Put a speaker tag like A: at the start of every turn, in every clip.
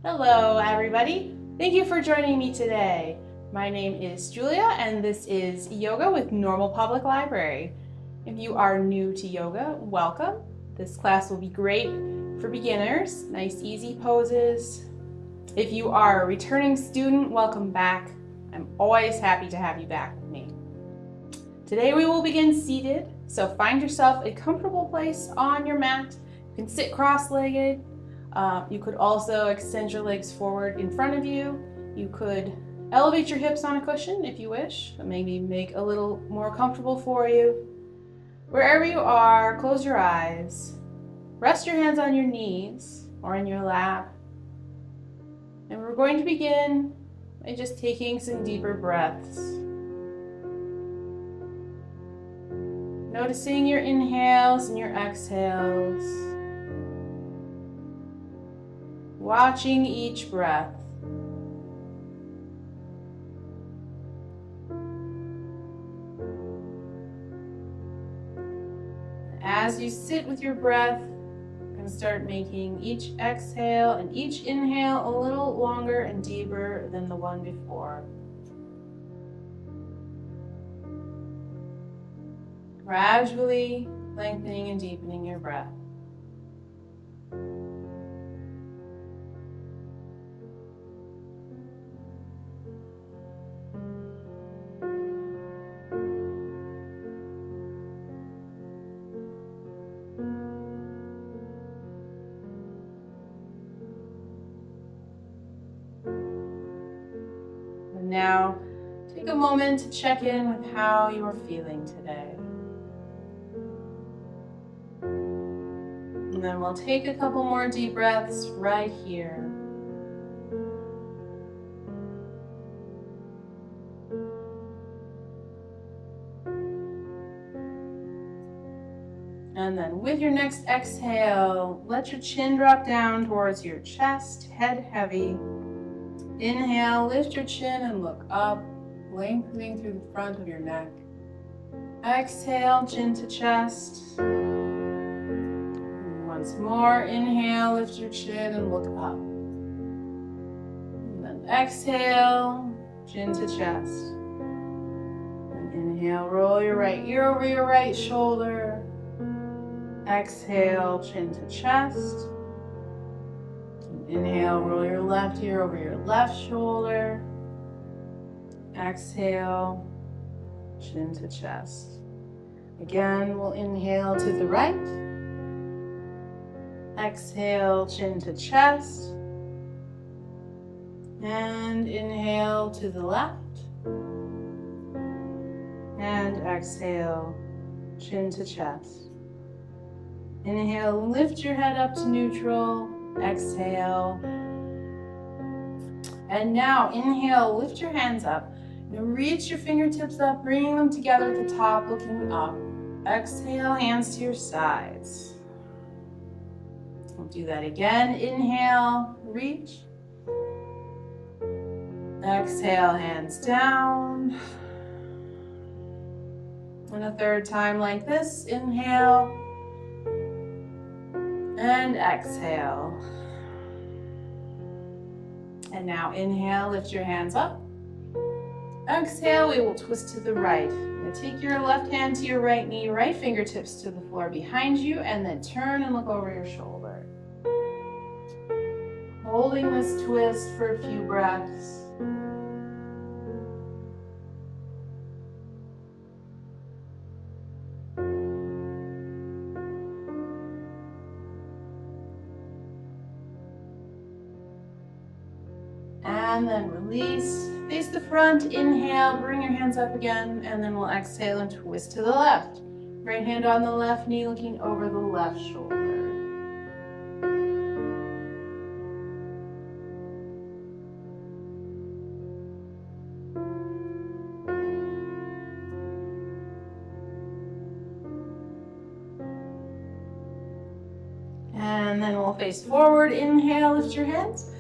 A: Hello, everybody. Thank you for joining me today. My name is Julia, and this is Yoga with Normal Public Library. If you are new to yoga, welcome. This class will be great for beginners, nice, easy poses. If you are a returning student, welcome back. I'm always happy to have you back with me. Today we will begin seated, so find yourself a comfortable place on your mat. You can sit cross-legged. You could also extend your legs forward in front of you. You could elevate your hips on a cushion if you wish, but maybe make a little more comfortable for you. Wherever you are, close your eyes. Rest your hands on your knees or in your lap. And we're going to begin by just taking some deeper breaths. Noticing your inhales and your exhales. Watching each breath. As you sit with your breath, you're going to start making each exhale and each inhale a little longer and deeper than the one before. Gradually lengthening and deepening your breath. And now, take a moment to check in with how you are feeling today. And then we'll take a couple more deep breaths right here. And then with your next exhale, let your chin drop down towards your chest, head heavy. Inhale, lift your chin and look up, lengthening through the front of your neck. Exhale, chin to chest. And once more, inhale, lift your chin and look up. And then exhale, chin to chest. And inhale, roll your right ear over your right shoulder. Exhale, chin to chest. Inhale, roll your left ear over your left shoulder. Exhale, chin to chest. Again, we'll inhale to the right. Exhale, chin to chest. And inhale to the left. And exhale, chin to chest. Inhale, lift your head up to neutral. Exhale. And now inhale, lift your hands up. Now reach your fingertips up, bringing them together at the top, looking up. Exhale, hands to your sides. We'll do that again. Inhale, reach. Exhale, hands down. And a third time like this. Inhale. And exhale. And now inhale, lift your hands up. Exhale, we will twist to the right. Now take your left hand to your right knee, right fingertips to the floor behind you, and then turn and look over your shoulder. Holding this twist for a few breaths. And then release, face the front, inhale, bring your hands up again, and then we'll exhale and twist to the left. Right hand on the left knee, looking over the left shoulder. And then we'll face forward, inhale, lift your hands.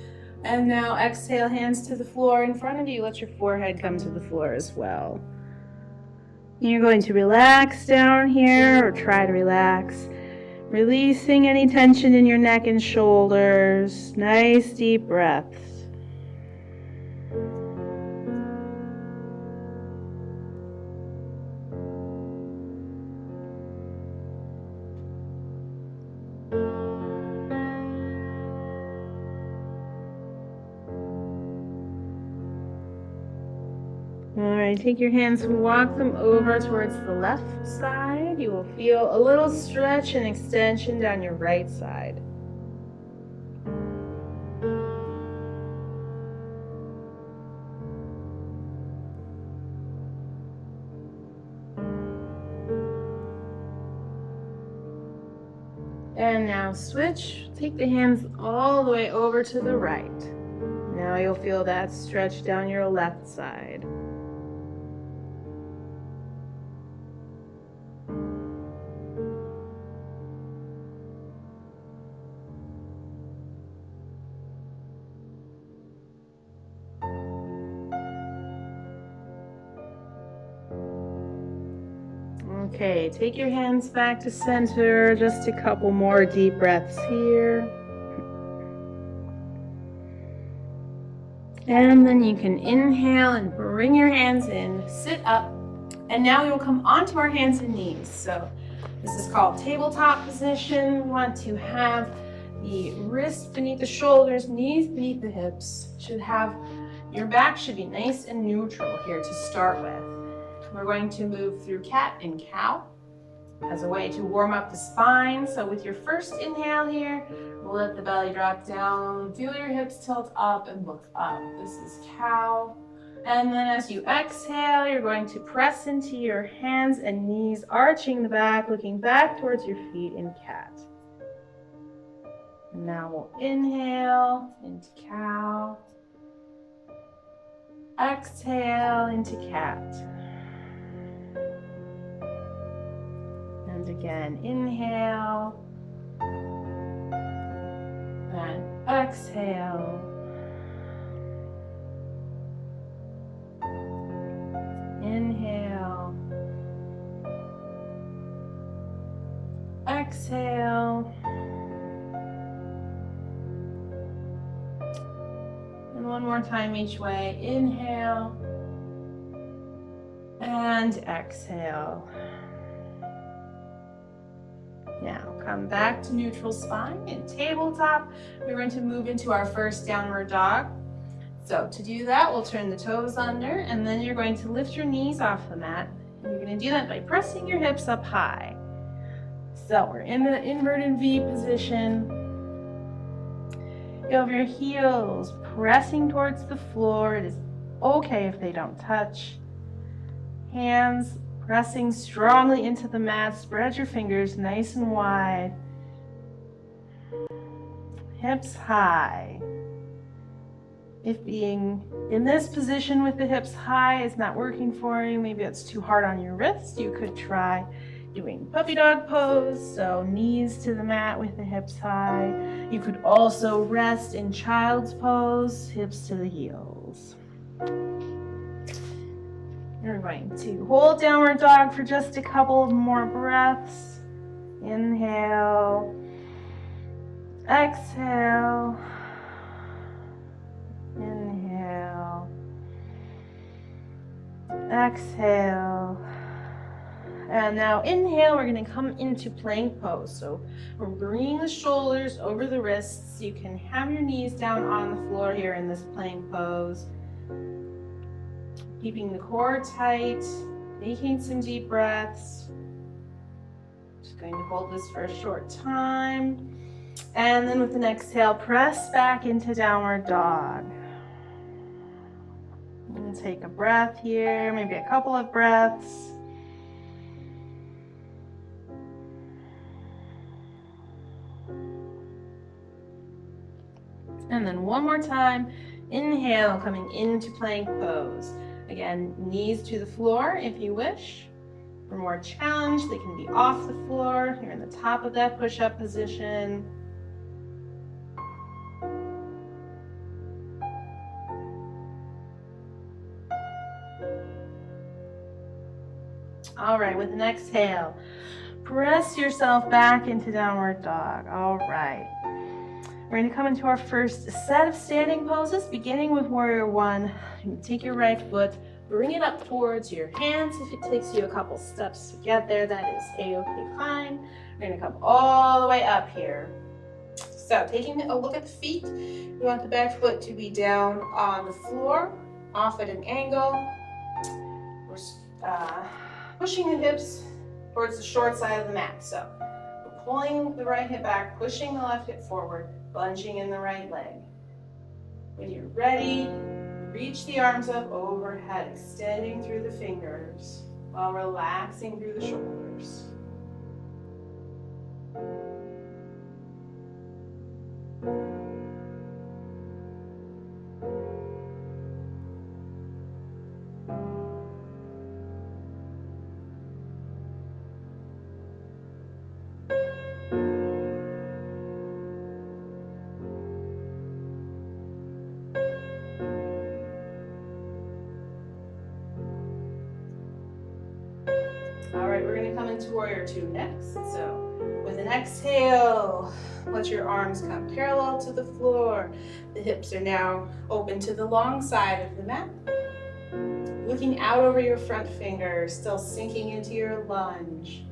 A: And now exhale, hands to the floor in front of you. Let your forehead come to the floor as well. You're going to relax down here, or try to relax. Releasing any tension in your neck and shoulders. Nice deep breaths. All right, take your hands and walk them over towards the left side. You will feel a little stretch and extension down your right side. And now switch. Take the hands all the way over to the right. Now you'll feel that stretch down your left side. Okay, take your hands back to center. Just a couple more deep breaths here. And then you can inhale and bring your hands in, sit up, and now we will come onto our hands and knees. So this is called tabletop position. We want to have the wrists beneath the shoulders, knees beneath the hips. Your back should be nice and neutral here to start with. We're going to move through cat and cow as a way to warm up the spine. So with your first inhale here, we'll let the belly drop down, feel your hips tilt up and look up. This is cow. And then as you exhale, you're going to press into your hands and knees, arching the back, looking back towards your feet in cat. And now we'll inhale into cow. Exhale into cat. And again, inhale. And exhale. Inhale. Exhale. And one more time each way. Inhale. And exhale. Now come back to neutral spine and tabletop. We're going to move into our first downward dog. So to do that, we'll turn the toes under and then you're going to lift your knees off the mat. And you're going to do that by pressing your hips up high. So we're in the inverted V position. You have your heels pressing towards the floor. It is okay if they don't touch. Hands pressing strongly into the mat. Spread your fingers nice and wide. Hips high. If being in this position with the hips high is not working for you, maybe it's too hard on your wrist, you could try doing puppy dog pose, so knees to the mat with the hips high. You could also rest in child's pose, hips to the heels. You're going to hold downward dog for just a couple of more breaths. Inhale. Exhale. Inhale. Exhale. And now inhale, we're going to come into plank pose. So we're bringing the shoulders over the wrists. You can have your knees down on the floor here in this plank pose. Keeping the core tight, taking some deep breaths. Just going to hold this for a short time. And then with an exhale, press back into downward dog. And take a breath here, maybe a couple of breaths. And then one more time, inhale, coming into plank pose. Again, knees to the floor if you wish. For more challenge, they can be off the floor. You're in the top of that push-up position. All right, with an exhale, Press yourself back into downward dog. All right. We're going to come into our first set of standing poses, beginning with warrior one. You take your right foot, bring it up towards your hands. If it takes you a couple steps to get there, that is a-okay fine. We're going to come all the way up here. So taking a look at the feet, you want the back foot to be down on the floor, off at an angle. We're pushing the hips towards the short side of the mat. So we're pulling the right hip back, pushing the left hip forward, lunging in the right leg. When you're ready, reach the arms up overhead, extending through the fingers while relaxing through the shoulders. All right, we're going to come into warrior two next. So with an exhale, let your arms come parallel to the floor. The hips are now open to the long side of the mat. Looking out over your front fingers, still sinking into your lunge.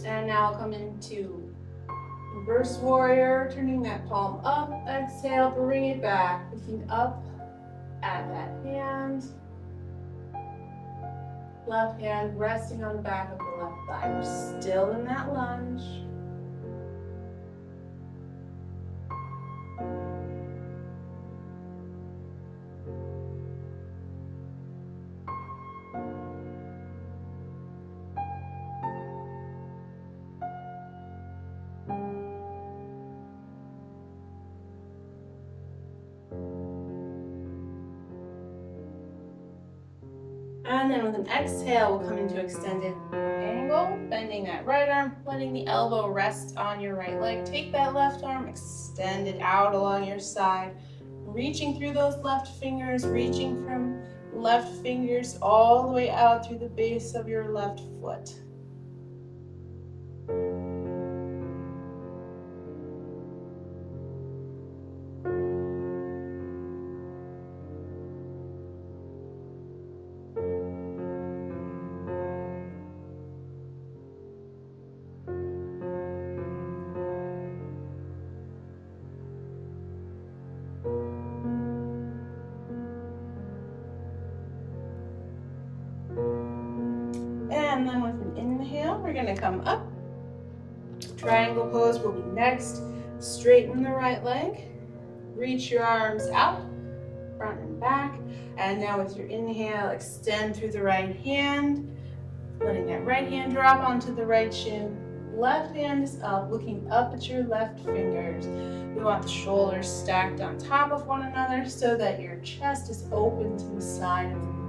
A: And now I'll come into reverse warrior, turning that palm up, exhale, bring it back, looking up at that hand. Left hand resting on the back of the left thigh. We're still in that lunge. And then with an exhale, we'll come into extended angle, bending that right arm, letting the elbow rest on your right leg. Take that left arm, extend it out along your side, reaching through those left fingers, reaching from left fingers all the way out through the base of your left foot. And then with an inhale, we're going to come up. Triangle pose will be next. Straighten the right leg. Reach your arms out, front and back. And now with your inhale, extend through the right hand. Letting that right hand drop onto the right shin. Left hand is up, looking up at your left fingers. We want the shoulders stacked on top of one another so that your chest is open to the side of the room.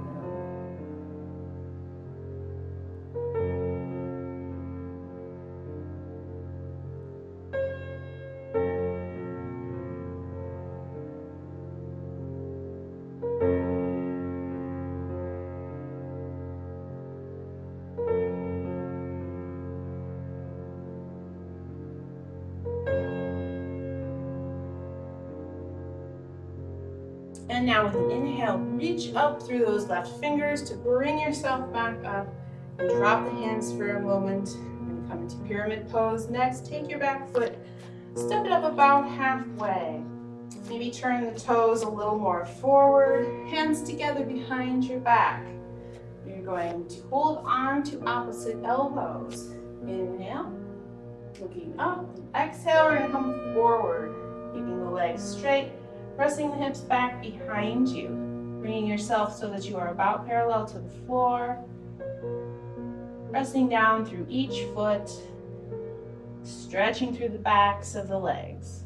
A: And now with an inhale, reach up through those left fingers to bring yourself back up. And drop the hands for a moment. We're going to come into pyramid pose next. Take your back foot, step it up about halfway. Maybe turn the toes a little more forward. Hands together behind your back. You're going to hold on to opposite elbows. Inhale, looking up. Exhale, we're going to come forward, keeping the legs straight. Pressing the hips back behind you, bringing yourself so that you are about parallel to the floor. Pressing down through each foot. stretching through the backs of the legs.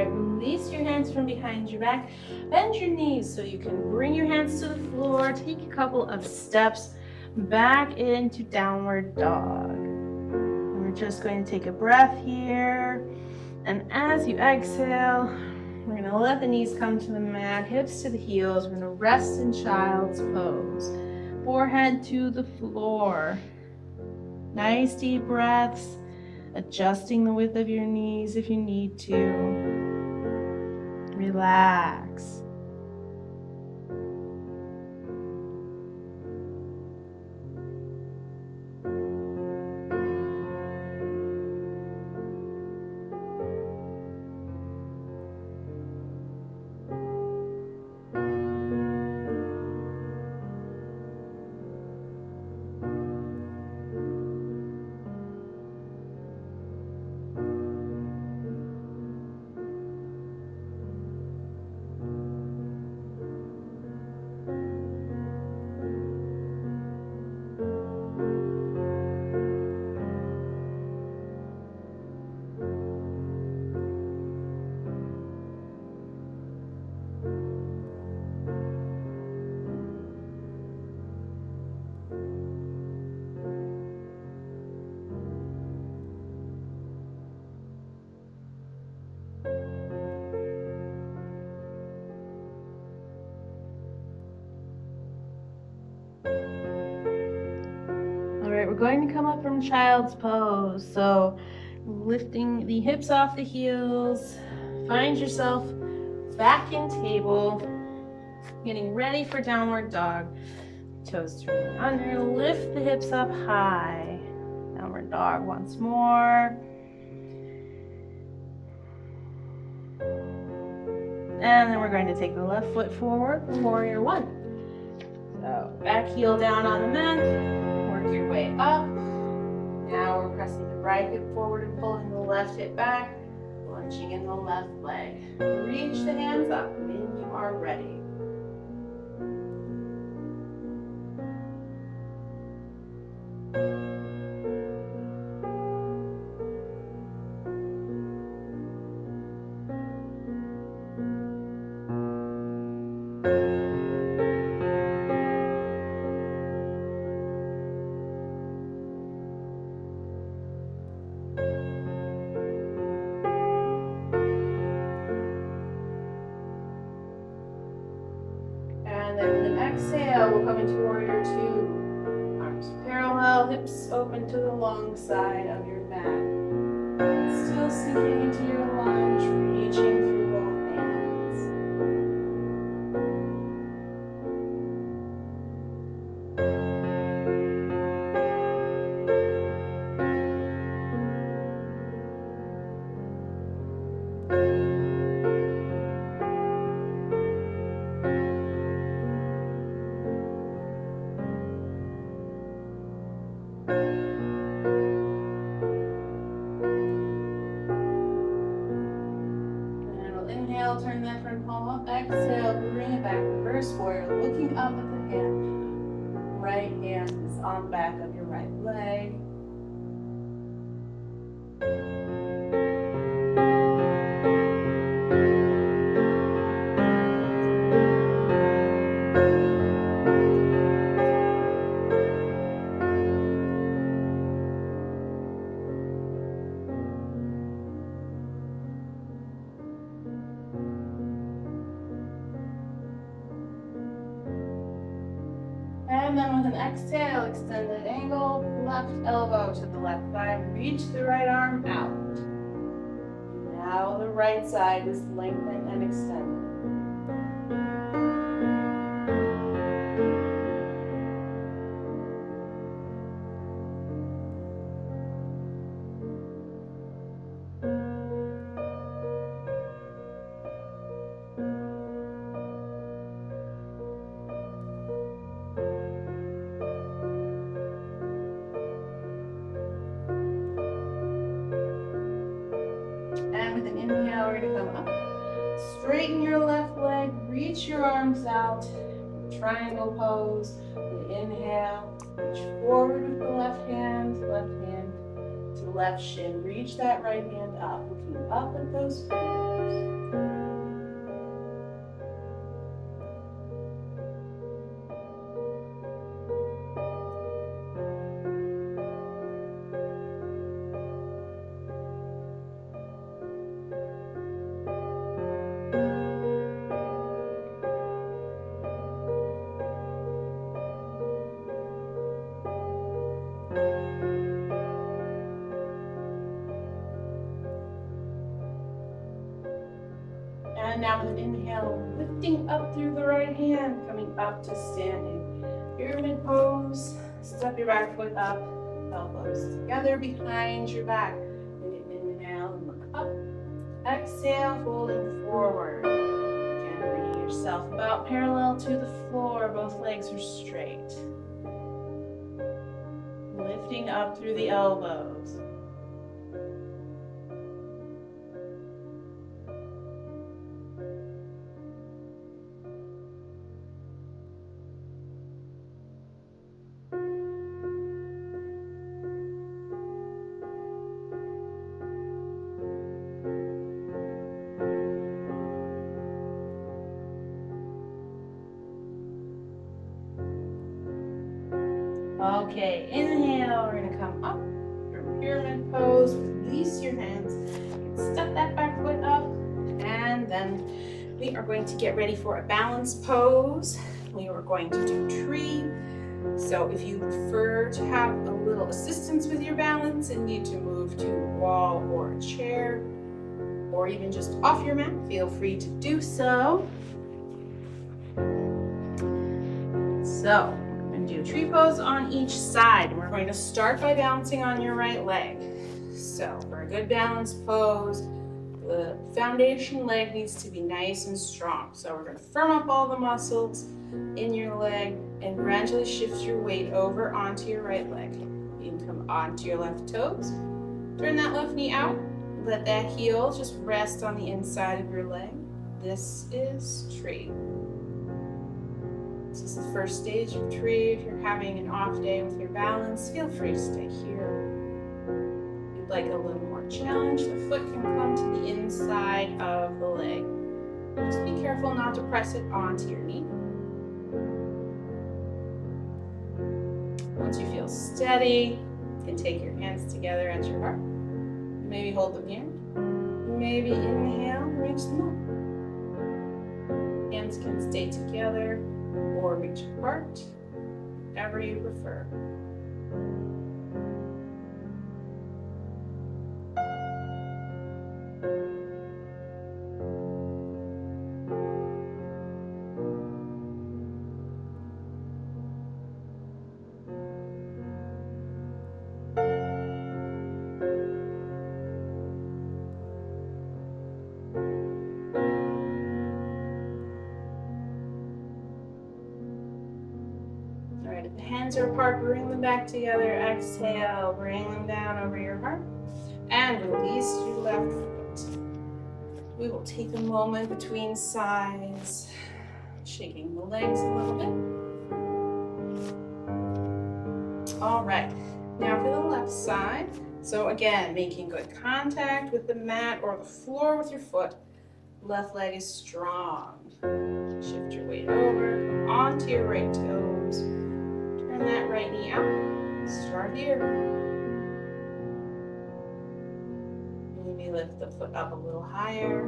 A: Release your hands from behind your back. Bend your knees so you can bring your hands to the floor. Take a couple of steps back into downward dog. And we're just going to take a breath here. And as you exhale, we're going to let the knees come to the mat, hips to the heels. We're going to rest in child's pose. Forehead to the floor. Nice deep breaths. Adjusting the width of your knees if you need to. Relax. We're going to come up from child's pose. So lifting the hips off the heels, find yourself back in table, getting ready for downward dog. Toes turning under, lift the hips up high. Downward dog once more. And then we're going to take the left foot forward for warrior one. So back heel down on the mat, work your way up. Now we're pressing the right hip forward and pulling the left hip back, lunging in the left leg. Reach the hands up when you are ready. And then with an exhale, we'll come into warrior two. Arms parallel, hips open to the long side of your mat. Still sinking into your lunge, reaching through both hands. Inhale, turn that front palm up. Exhale, bring it back. Reverse warrior, looking up at the hand. Right hand is on the back of your right leg. And then with an exhale, extended angle, left elbow to the left thigh, reach the right arm out. Now the right side is lengthened and extended. Straighten your left leg, reach your arms out, triangle pose. And inhale, reach forward with the left hand to the left shin. Reach that right hand up, looking up at those fingers. And now with an inhale, lifting up through the right hand, coming up to standing. Pyramid pose, step your back foot up, elbows together behind your back. Inhale and look up. Exhale, folding forward. Again, bringing yourself about parallel to the floor. Both legs are straight. Lifting up through the elbows. Okay, inhale, we're gonna come up from pyramid pose, release your hands, step that back foot up, and then we are going to get ready for a balance pose. We are going to do tree. So if you prefer to have a little assistance with your balance and need to move to a wall or a chair, or even just off your mat, feel free to do so. So, do tree pose on each side. We're going to start by balancing on your right leg. So for a good balance pose, the foundation leg needs to be nice and strong. So we're going to firm up all the muscles in your leg and gradually shift your weight over onto your right leg. You can come onto your left toes. Turn that left knee out. Let that heel just rest on the inside of your leg. This is tree. This is the first stage of tree. If you're having an off day with your balance, feel free to stay here. If you'd like a little more challenge, the foot can come to the inside of the leg. Just be careful not to press it onto your knee. Once you feel steady, you can take your hands together at your heart. Maybe hold them here. Maybe inhale, reach them up. Hands can stay together or reach apart, whatever you prefer. If the hands are apart, bring them back together. Exhale, bring them down over your heart. And release your left foot. We will take a moment between sides, shaking the legs a little bit. All right, now for the left side. So again, making good contact with the mat or the floor with your foot. Left leg is strong. Shift your weight over, onto your right toes. Turn that right knee out. Start here. Maybe lift the foot up a little higher.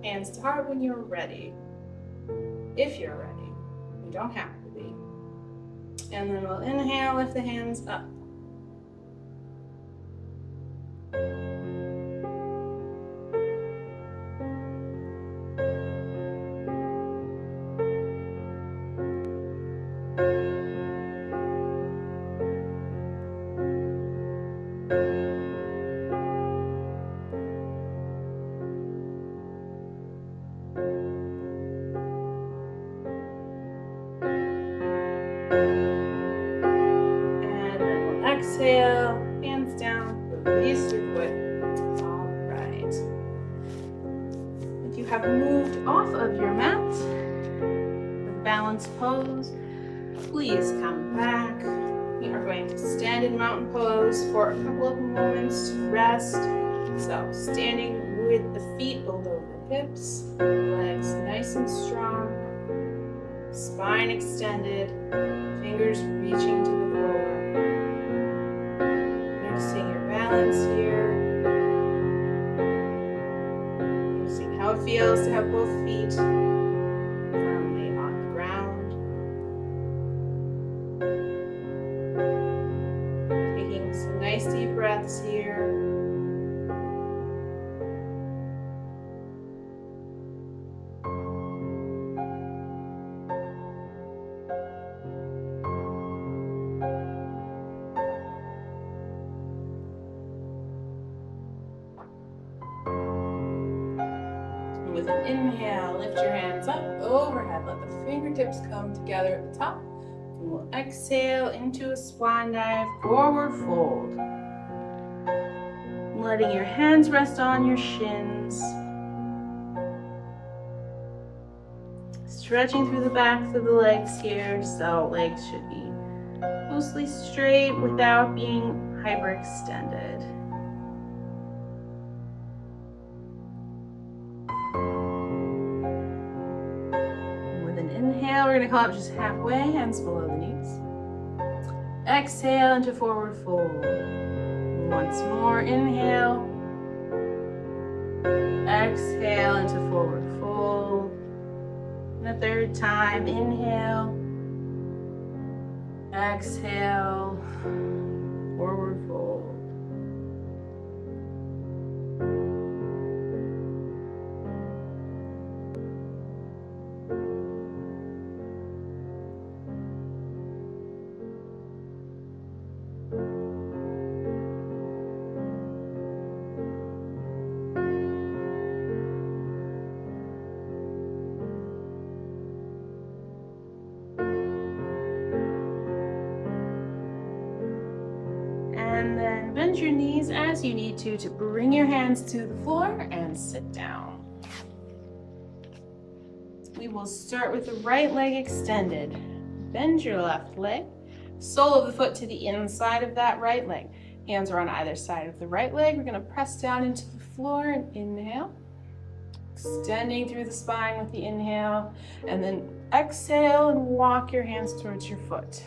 A: Hands to heart when you're ready. If you're ready. You don't have to be. And then we'll inhale, lift the hands up. And then we'll exhale, hands down, release your foot. All right. have moved off of your mat, the balanced pose, please come back. We are going to stand in mountain pose for a couple of moments to rest. So standing with the feet below the hips, legs nice and strong, spine extended, fingers reaching to the floor. Noticing your balance here. Noticing how it feels to have both feet firmly on the ground. Taking some nice deep breaths here. With an inhale, lift your hands up overhead. Let the fingertips come together at the top. And we'll exhale into a swan dive, forward fold. Letting your hands rest on your shins. Stretching through the backs of the legs here, so legs should be mostly straight without being hyperextended. With an inhale, we're going to come up just halfway, hands below the knees. Exhale into forward fold. Once more, inhale. Exhale into forward fold. And a third time, inhale. Exhale, forward fold. And then bend your knees as you need to bring your hands to the floor and sit down. We will start with the right leg extended. Bend your left leg, sole of the foot to the inside of that right leg. Hands are on either side of the right leg. We're going to press down into the floor and inhale. Extending through the spine with the inhale, and then exhale and walk your hands towards your foot.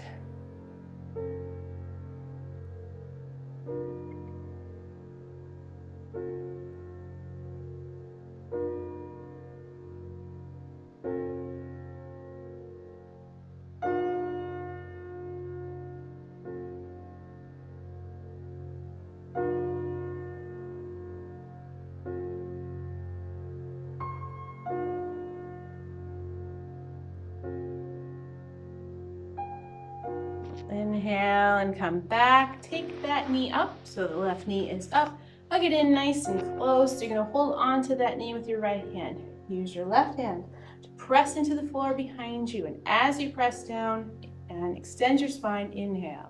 A: Inhale and come back. Take that knee up so the left knee is up. Hug it in nice and close. So you're going to hold on to that knee with your right hand. Use your left hand to press into the floor behind you. And as you press down and extend your spine, inhale.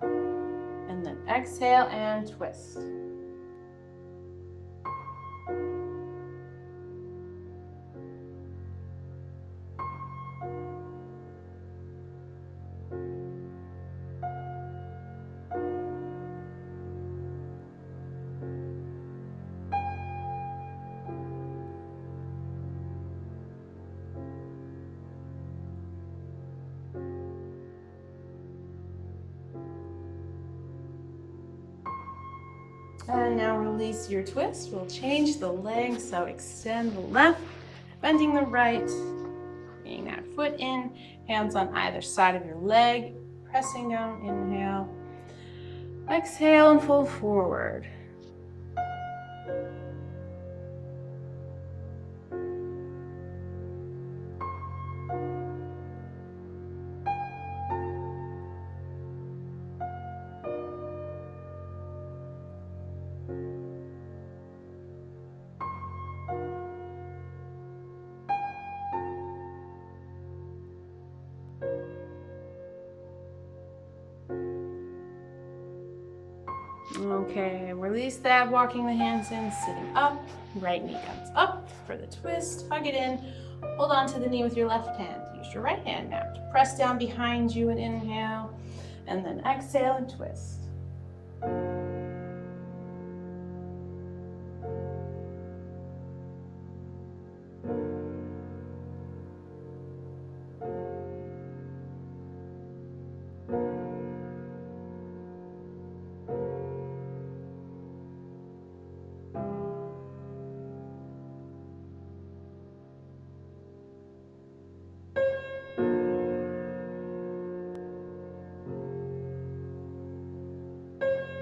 A: And then exhale and twist. And now release your twist. We'll change the leg, so extend the left, bending the right, bringing that foot in, hands on either side of your leg, pressing down, inhale. Exhale and fold forward. Okay, release that, walking the hands in, sitting up. Right knee comes up for the twist. Hug it in. Hold on to the knee with your left hand. Use your right hand now to press down behind you and inhale. And then exhale and twist.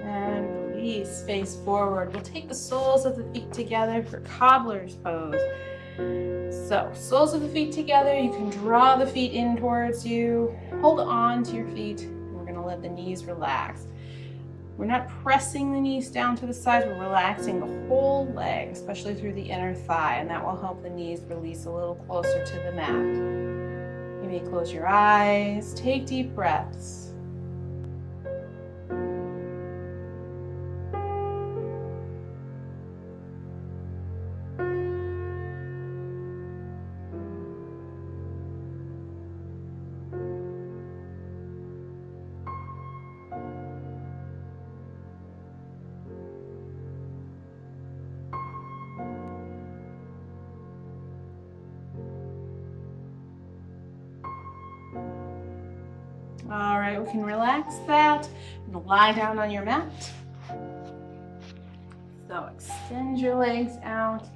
A: And release, face forward. We'll take the soles of the feet together for cobbler's pose. So, soles of the feet together, you can draw the feet in towards you. Hold on to your feet. We're gonna let the knees relax. We're not pressing the knees down to the sides, we're relaxing the whole leg, especially through the inner thigh, and that will help the knees release a little closer to the mat. You may close your eyes, take deep breaths. All right, we can relax that and lie down on your mat. So extend your legs out.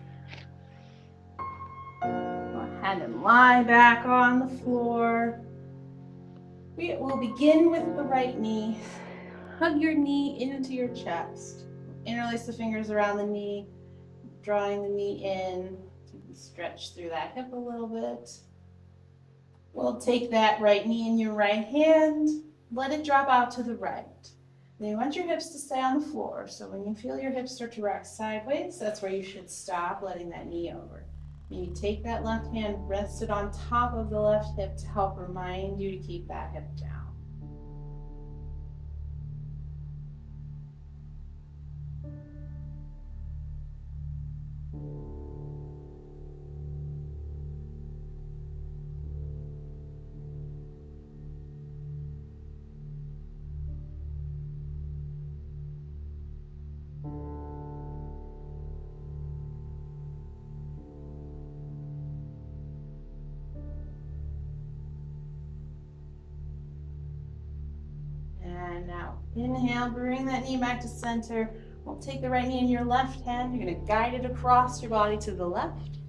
A: Go ahead and lie back on the floor. We will begin with the right knee. Hug your knee into your chest. Interlace the fingers around the knee, drawing the knee in. You can stretch through that hip a little bit. We'll take that right knee in your right hand, let it drop out to the right. Then you want your hips to stay on the floor, so when you feel your hips start to rock sideways, that's where you should stop, letting that knee over. Maybe take that left hand, rest it on top of the left hip to help remind you to keep that hip down. And now inhale, bring that knee back to center. We'll take the right knee in your left hand. You're going to guide it across your body to the left.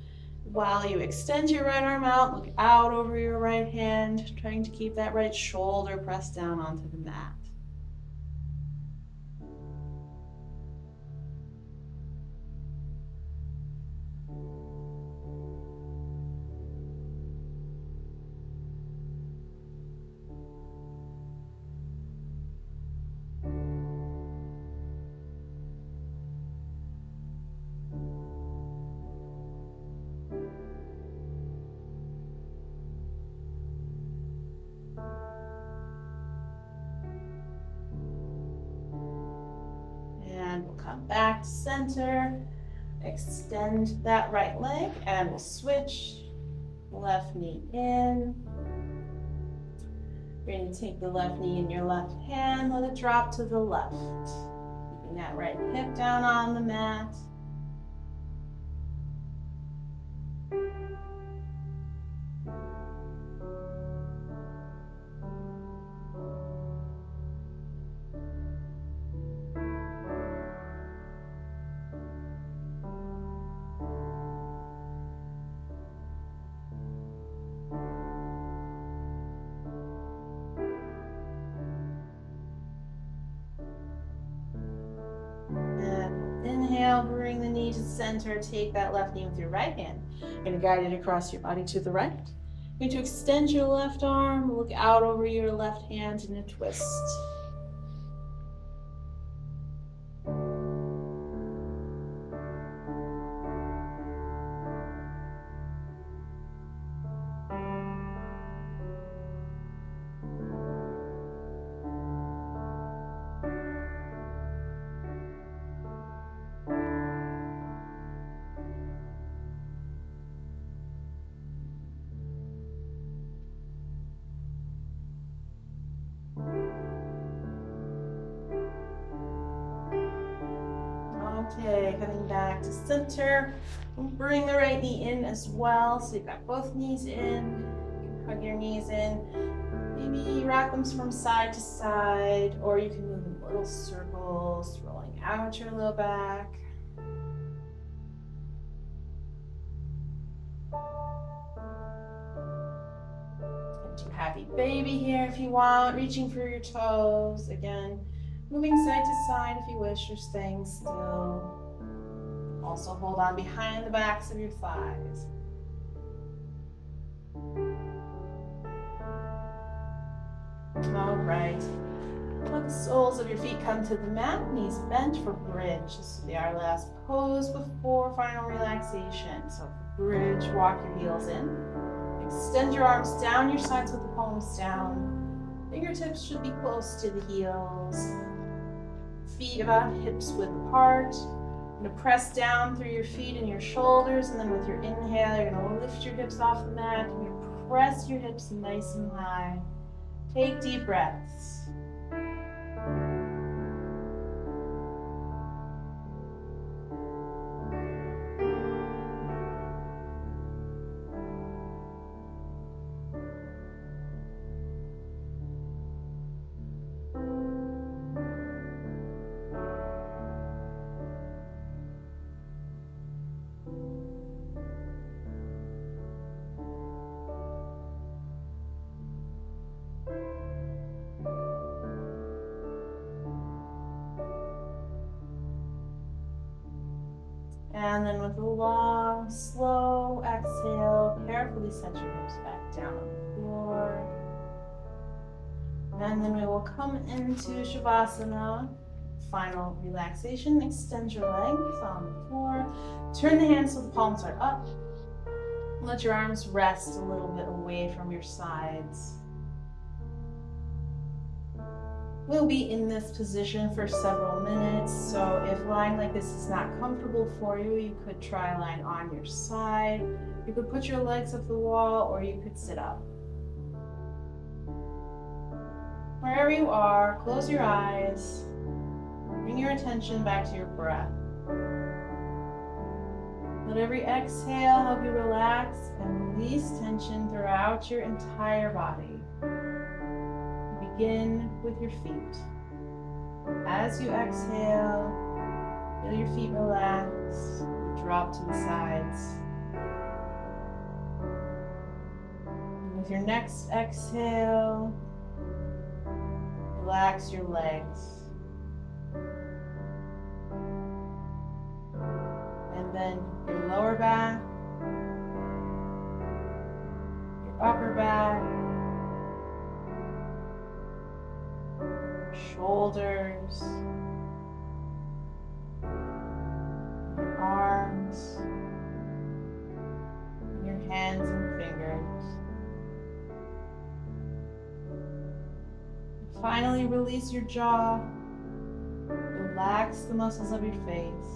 A: While you extend your right arm out, look out over your right hand, trying to keep that right shoulder pressed down onto the mat. And we'll come back to center, extend that right leg, and we'll switch. Left knee in. You're going to take the left knee in your left hand, let it drop to the left. Keeping that right hip down on the mat. And inhale, bring the knee to center. Take that left knee with your right hand. You're going to guide it across your body to the right. You're going to extend your left arm, look out over your left hand in a twist. Okay, coming back to center. Bring the right knee in as well. So you've got both knees in. You can hug your knees in. Maybe rock them from side to side, or you can move in little circles, rolling out your low back. Do happy baby here if you want, reaching for your toes. Again, moving side to side if you wish, or staying still. Also hold on behind the backs of your thighs. All right. Let the soles of your feet come to the mat, knees bent for bridge. This will be our last pose before final relaxation. So for bridge, walk your heels in. Extend your arms down your sides with the palms down. Fingertips should be close to the heels. Feet about hips width apart. You're going to press down through your feet and your shoulders, and then with your inhale, you're going to lift your hips off the mat. You're going to press your hips nice and high. Take deep breaths. And then with a long, slow exhale, carefully set your hips back down on the floor. And then we will come into Shavasana. Final relaxation. Extend your legs on the floor. Turn the hands so the palms are up. Let your arms rest a little bit away from your sides. We'll be in this position for several minutes, so if lying like this is not comfortable for you, you could try lying on your side. You could put your legs up the wall, or you could sit up. Wherever you are, close your eyes. Bring your attention back to your breath. Let every exhale help you relax and release tension throughout your entire body. Begin with your feet. As you exhale, feel your feet relax, drop to the sides. And with your next exhale, relax your legs. And then your lower back, your upper back, shoulders, your arms, your hands and fingers. Finally, release your jaw. Relax the muscles of your face.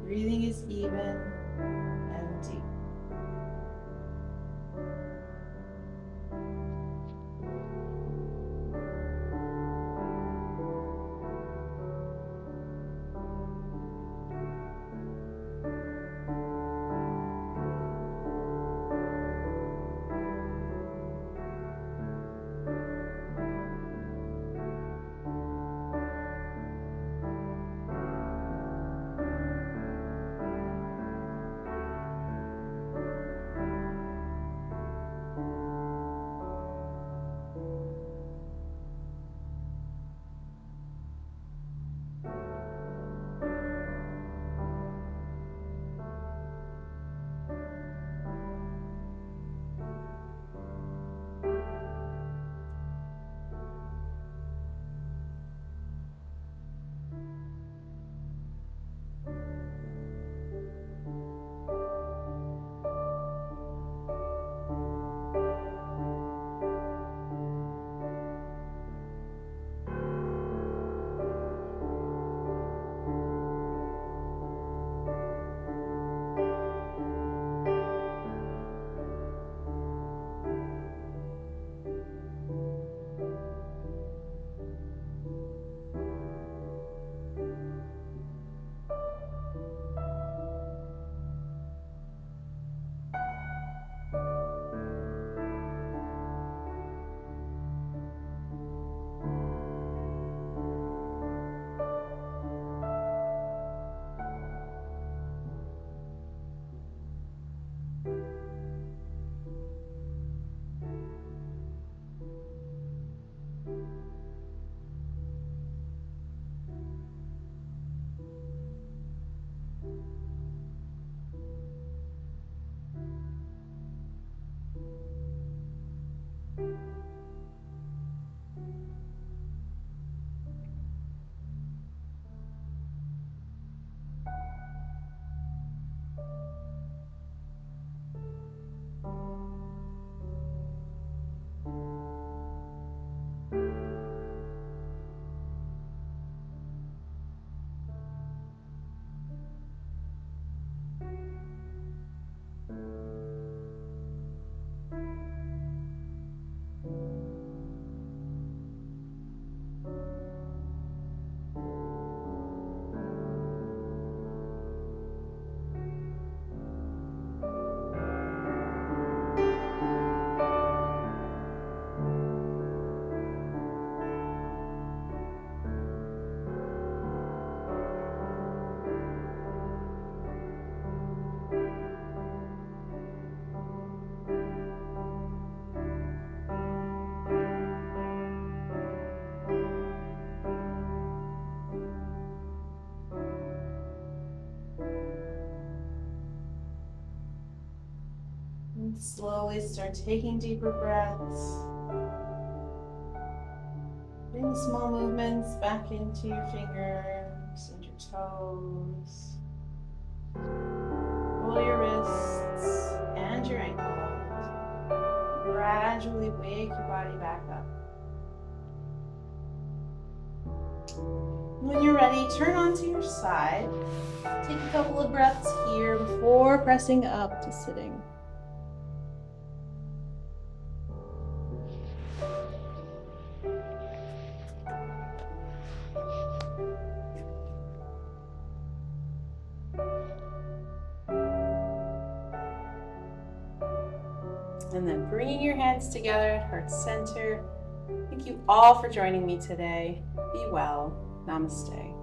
A: Breathing is even and deep. slowly start taking deeper breaths. Bring the small movements back into your fingers and your toes. Roll your wrists and your ankles. Gradually wake your body back up. When you're ready, turn onto your side. Take a couple of breaths here before pressing up to sitting. And then bringing your hands together at heart center. Thank you all for joining me today. Be well. Namaste.